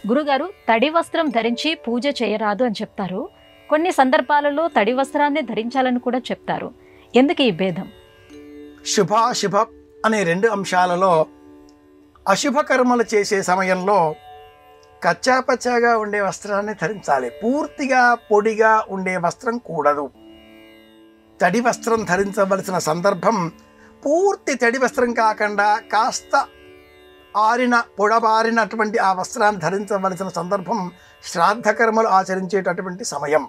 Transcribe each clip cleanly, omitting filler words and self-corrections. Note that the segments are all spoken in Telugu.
గురుగారు తడి వస్త్రం ధరించి పూజ చేయరాదు అని చెప్తారు. కొన్ని సందర్భాలలో తడి వస్త్రాన్ని ధరించాలని కూడా చెప్తారు. ఎందుకు ఈ భేదం? శుభాశుభ అనే రెండు అంశాలలో అశుభ కర్మలు చేసే సమయంలో కచ్చాపచ్చాగా ఉండే వస్త్రాన్ని ధరించాలి. పూర్తిగా పొడిగా ఉండే వస్త్రం కూడదు. తడి వస్త్రం ధరించవలసిన సందర్భం పూర్తి తడి వస్త్రం కాకుండా కాస్త పొడబారినటువంటి ఆ వస్త్రాన్ని ధరించవలసిన సందర్భం శ్రాద్ధ కర్మలు ఆచరించేటటువంటి సమయం.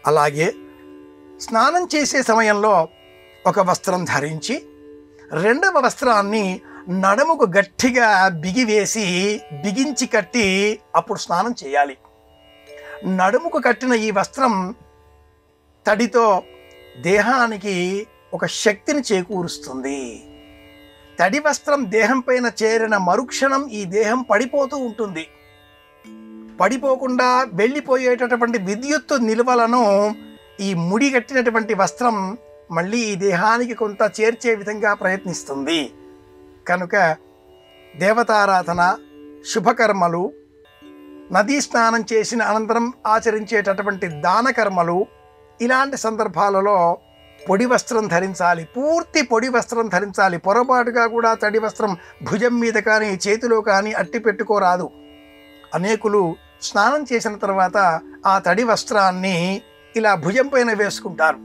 అలాగే స్నానం చేసే సమయంలో ఒక వస్త్రం ధరించి రెండవ వస్త్రాన్ని నడుముకు గట్టిగా బిగించి కట్టి అప్పుడు స్నానం చేయాలి. నడుముకు కట్టిన ఈ వస్త్రం తడితో దేహానికి ఒక శక్తిని చేకూరుస్తుంది. తడి వస్త్రం దేహం పైన చేరిన మరుక్షణం ఈ దేహం పడిపోతూ ఉంటుంది. పడిపోకుండా వెళ్ళిపోయేటటువంటి విద్యుత్తు నిల్వలను ఈ ముడి కట్టినటువంటి వస్త్రం మళ్ళీ ఈ దేహానికి కొంత చేర్చే విధంగా ప్రయత్నిస్తుంది. కనుక దేవతారాధన, శుభకర్మలు, నదీ స్నానం చేసిన అనంతరం ఆచరించేటటువంటి దాన కర్మలు, ఇలాంటి సందర్భాలలో పొడి వస్త్రం ధరించాలి. పూర్తి పొడి వస్త్రం ధరించాలి. పొరపాటుగా కూడా తడి వస్త్రం భుజం మీద కానీ చేతిలో కానీ అట్టి పెట్టుకోరాదు. అనేకులు స్నానం చేసిన తర్వాత ఆ తడి వస్త్రాన్ని ఇలా భుజం పైన వేసుకుంటారు.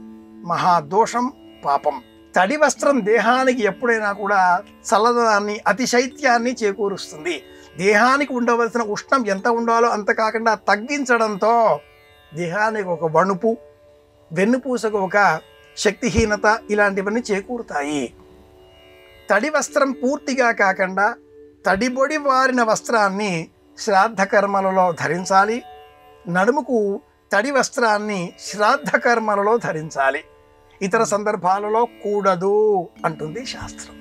మహాదోషం, పాపం. తడి వస్త్రం దేహానికి ఎప్పుడైనా కూడా చల్లదనాన్ని, అతిశైత్యాన్ని చేకూరుస్తుంది. దేహానికి ఉండవలసిన ఉష్ణం ఎంత ఉండాలో అంత కాకుండా తగ్గించడంతో దేహానికి ఒక వణుపు, వెన్నుపూసకు ఒక శక్తిహీనత, ఇలాంటివన్నీ చేకూరుతాయి. తడి వస్త్రం పూర్తిగా కాకుండా తడిబొడి వారిన వస్త్రాన్ని శ్రాద్ధ కర్మలలో ధరించాలి. నడుముకు తడి వస్త్రాన్ని శ్రాద్ధ కర్మలలో ధరించాలి. ఇతర సందర్భాలలో కూడదు అంటుంది శాస్త్రం.